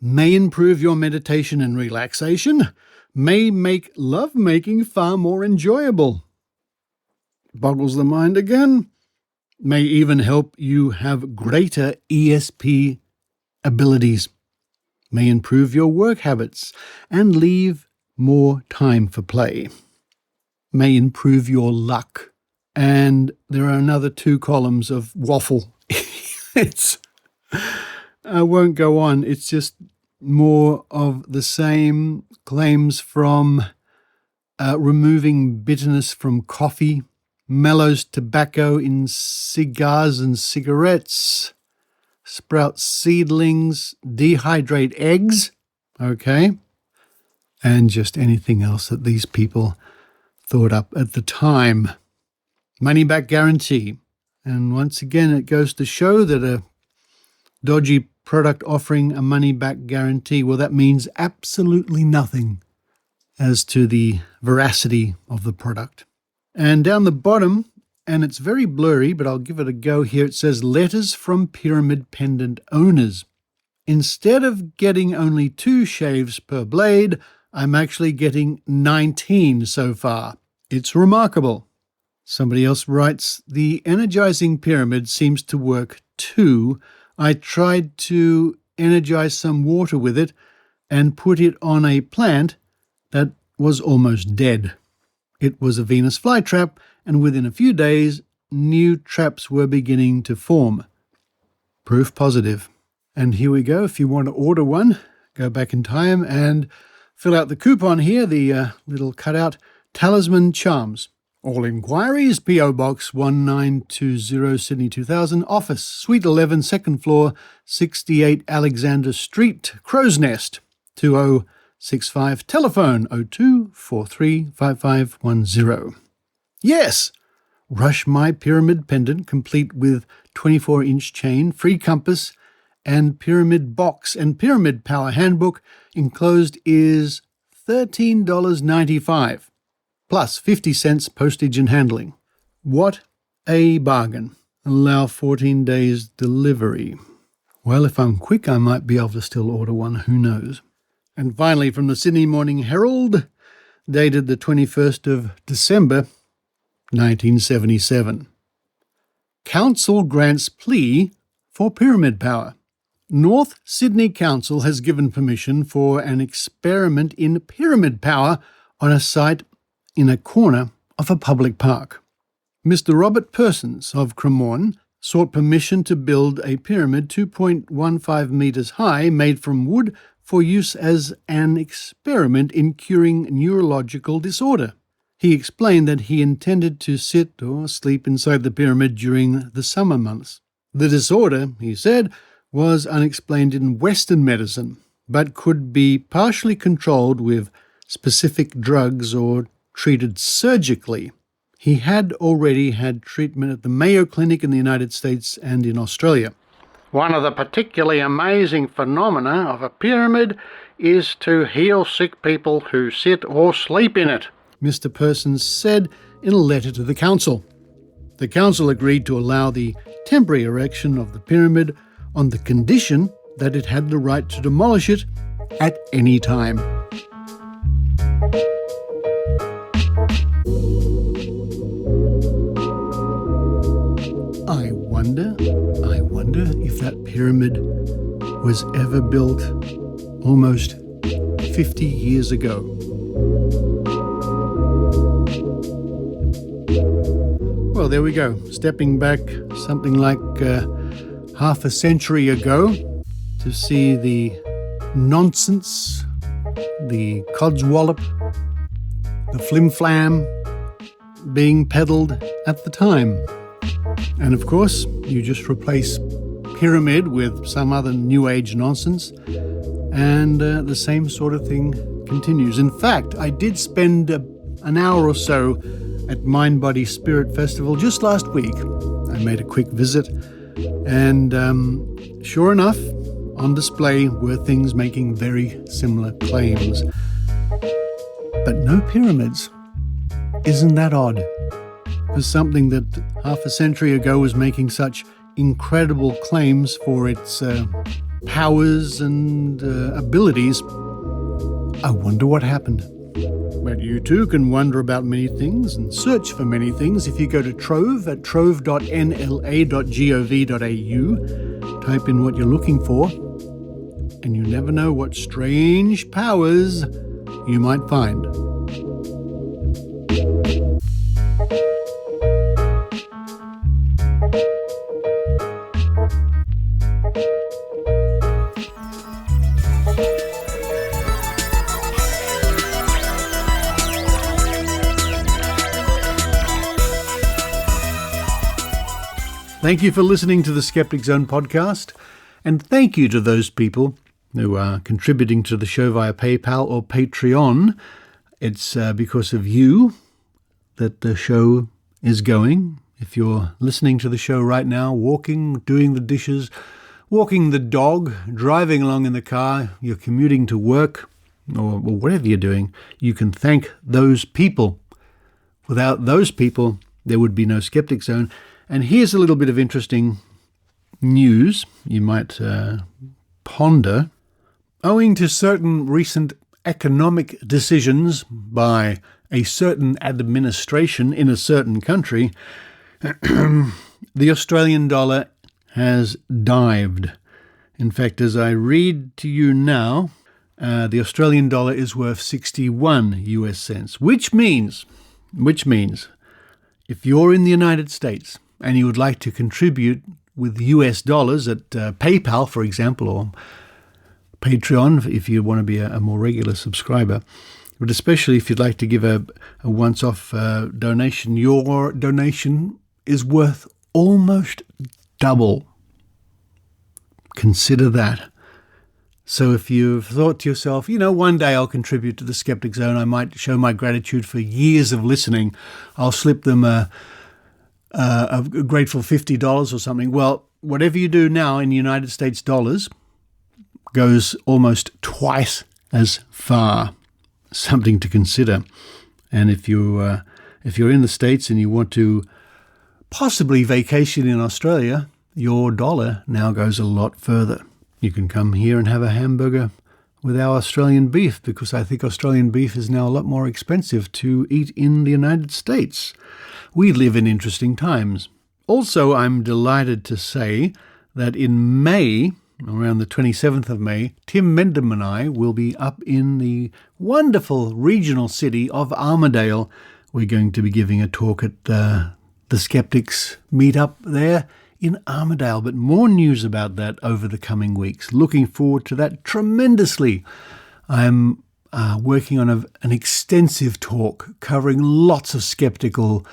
may improve your meditation and relaxation, may make lovemaking far more enjoyable. Boggles the mind again. May even help you have greater ESP abilities. May improve your work habits and leave more time for play. May improve your luck. And there are another 2 columns of waffle. I won't go on. It's just more of the same claims from removing bitterness from coffee, mellows tobacco in cigars and cigarettes, sprout seedlings, dehydrate eggs, okay, and just anything else that these people thought up at the time. Money-back guarantee. And once again, it goes to show that a dodgy product offering a money-back guarantee, well, that means absolutely nothing as to the veracity of the product. And down the bottom, and it's very blurry, but I'll give it a go here, it says letters from pyramid pendant owners. Instead of getting only 2 shaves per blade, I'm actually getting 19 so far. It's remarkable. Somebody else writes, the energizing pyramid seems to work too. I tried to energize some water with it and put it on a plant that was almost dead. It was a Venus flytrap, and within a few days, new traps were beginning to form. Proof positive. And here we go. If you want to order one, go back in time and fill out the coupon here, the little cutout, Talisman Charms. All inquiries, P.O. Box 1920, Sydney 2000, Office, Suite 11, 2nd floor, 68 Alexander Street, Crow's Nest, 2065, telephone 02435510. Yes! Rush My Pyramid Pendant, complete with 24-inch chain, free compass, and pyramid box and pyramid power handbook. Enclosed is $13.95. plus 50 cents postage and handling. What a bargain. Allow 14 days delivery. Well, if I'm quick, I might be able to still order one, who knows. And finally, from the Sydney Morning Herald, dated the 21st of December, 1977. Council grants plea for pyramid power. North Sydney Council has given permission for an experiment in pyramid power on a site in a corner of a public park. Mr. Robert Persons of Cremorne sought permission to build a pyramid 2.15 metres high made from wood for use as an experiment in curing neurological disorder. He explained that he intended to sit or sleep inside the pyramid during the summer months. The disorder, he said, was unexplained in Western medicine, but could be partially controlled with specific drugs or treated surgically. He had already had treatment at the Mayo Clinic in the United States and in Australia. One of the particularly amazing phenomena of a pyramid is to heal sick people who sit or sleep in it, Mr. Persons said in a letter to the council. The council agreed to allow the temporary erection of the pyramid on the condition that it had the right to demolish it at any time. I wonder if that pyramid was ever built almost 50 years ago. Well, there we go. Stepping back something like half a century ago to see the nonsense, the codswallop, the flim-flam being peddled at the time. And of course, you just replace pyramid with some other New Age nonsense, and the same sort of thing continues. In fact, I did spend an hour or so at Mind, Body, Spirit Festival just last week. I made a quick visit, and sure enough, on display were things making very similar claims. But no pyramids. Isn't that odd? for something that half a century ago was making such incredible claims for its powers and abilities. I wonder what happened. But you too can wonder about many things and search for many things if you go to Trove at trove.nla.gov.au, type in what you're looking for, and you never know what strange powers you might find. Thank you for listening to the Skeptic Zone podcast, and thank you to those people who are contributing to the show via PayPal or Patreon. It's because of you that the show is going. If you're listening to the show right now, walking, doing the dishes, walking the dog, driving along in the car, you're commuting to work, or whatever you're doing, you can thank those people. Without those people, there would be no Skeptic Zone. And here's a little bit of interesting news you might ponder. Owing to certain recent economic decisions by a certain administration in a certain country, the Australian dollar has dived. In fact, as I read to you now, the Australian dollar is worth 61 US cents, which means, if you're in the United States and you would like to contribute with US dollars at PayPal, for example, or Patreon, if you want to be a more regular subscriber, but especially if you'd like to give a once-off donation, your donation is worth almost double. Consider that. So if you've thought to yourself, one day I'll contribute to the Skeptic Zone, I might show my gratitude for years of listening, I'll slip them a grateful $50 or something. Well, whatever you do now in United States dollars goes almost twice as far. Something to consider. And if you're in the States and you want to possibly vacation in Australia, your dollar now goes a lot further. You can come here and have a hamburger with our Australian beef, because I think Australian beef is now a lot more expensive to eat in the United States. We live in interesting times. Also, I'm delighted to say that in May, around the 27th of May, Tim Mendham and I will be up in the wonderful regional city of Armidale. We're going to be giving a talk at the Skeptics meetup there in Armidale, but more news about that over the coming weeks. Looking forward to that tremendously. I'm working on an extensive talk covering lots of skeptical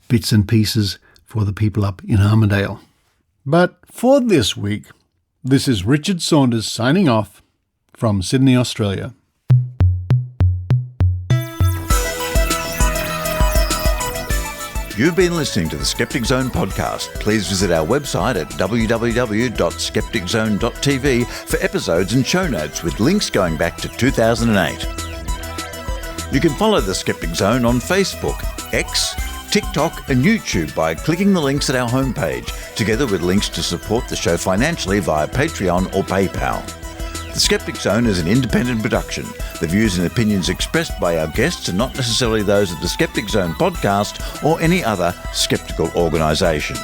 bits and pieces for the people up in Armidale. But for this week, this is Richard Saunders signing off from Sydney, Australia. You've been listening to the Skeptic Zone podcast. Please visit our website at www.skepticzone.tv for episodes and show notes with links going back to 2008. You can follow the Skeptic Zone on Facebook, X, TikTok and YouTube by clicking the links at our homepage, together with links to support the show financially via Patreon or PayPal. The Skeptic Zone is an independent production. The views and opinions expressed by our guests are not necessarily those of the Skeptic Zone podcast or any other skeptical organisation.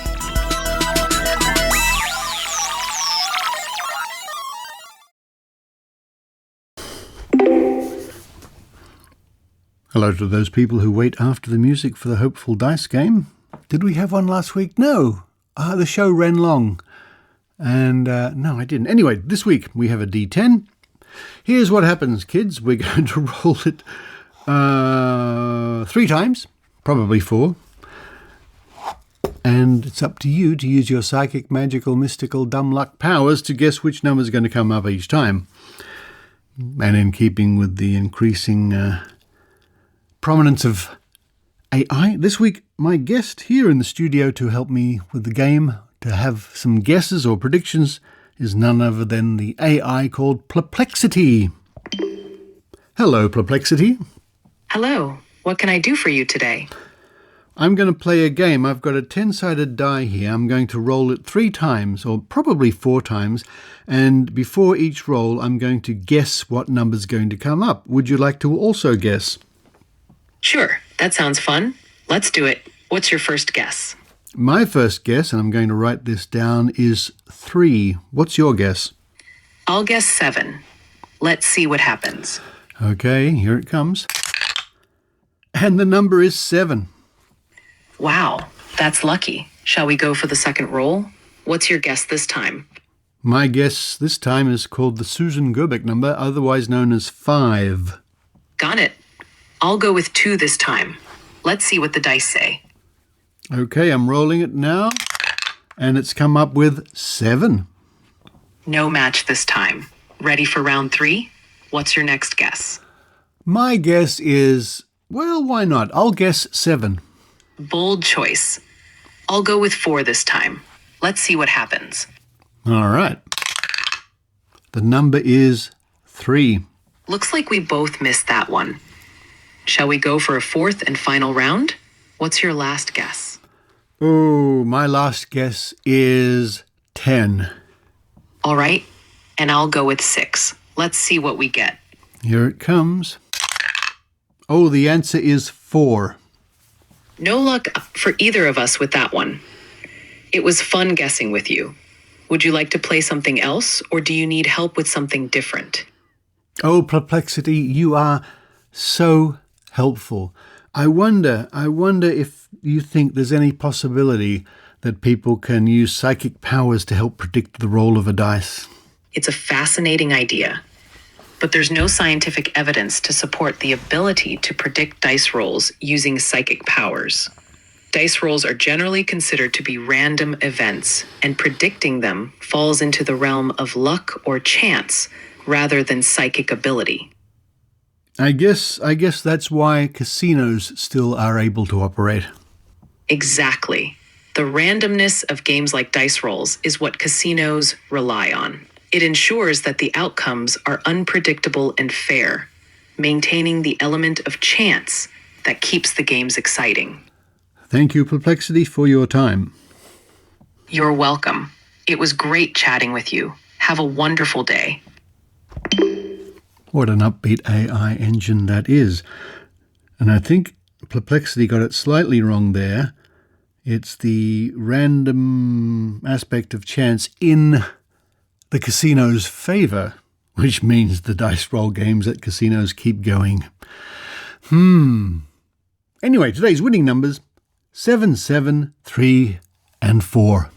Hello to those people who wait after the music for the hopeful dice game. Did we have one last week? No. The show ran long. And no, I didn't. Anyway, this week we have a D10. Here's what happens, kids. We're going to roll it 3 times, probably 4. And it's up to you to use your psychic, magical, mystical, dumb luck powers to guess which number is going to come up each time. And in keeping with the increasing prominence of AI, this week my guest here in the studio to help me with the game, to have some guesses or predictions, is none other than the AI called Perplexity. Hello, Perplexity. Hello. What can I do for you today? I'm going to play a game. I've got a 10-sided die here. I'm going to roll it 3 times, or probably 4 times, and before each roll, I'm going to guess what number's going to come up. Would you like to also guess? Sure, that sounds fun. Let's do it. What's your first guess? My first guess, and I'm going to write this down, is 3. What's your guess? I'll guess 7. Let's see what happens. Okay, here it comes. And the number is 7. Wow, that's lucky. Shall we go for the second roll? What's your guess this time? My guess this time is called the Susan Gerbeck number, otherwise known as 5. Got it. I'll go with 2 this time. Let's see what the dice say. Okay, I'm rolling it now, and it's come up with 7. No match this time. Ready for round 3? What's your next guess? My guess is, well, why not? I'll guess 7. Bold choice. I'll go with 4 this time. Let's see what happens. All right. The number is 3. Looks like we both missed that one. Shall we go for a 4th and final round? What's your last guess? Oh, my last guess is 10. All right, and I'll go with 6. Let's see what we get. Here it comes. Oh, the answer is 4. No luck for either of us with that one. It was fun guessing with you. Would you like to play something else, or do you need help with something different? Oh, Perplexity, you are so helpful. I wonder if you think there's any possibility that people can use psychic powers to help predict the roll of a dice. It's a fascinating idea, but there's no scientific evidence to support the ability to predict dice rolls using psychic powers. Dice rolls are generally considered to be random events, and predicting them falls into the realm of luck or chance rather than psychic ability. I guess that's why casinos still are able to operate. Exactly. The randomness of games like dice rolls is what casinos rely on. It ensures that the outcomes are unpredictable and fair, maintaining the element of chance that keeps the games exciting. Thank you, Perplexity, for your time. You're welcome. It was great chatting with you. Have a wonderful day. What an upbeat AI engine that is. And I think Perplexity got it slightly wrong there. It's the random aspect of chance in the casino's favour, which means the dice roll games at casinos keep going. Anyway, today's winning numbers, 7, 7, 3, and 4.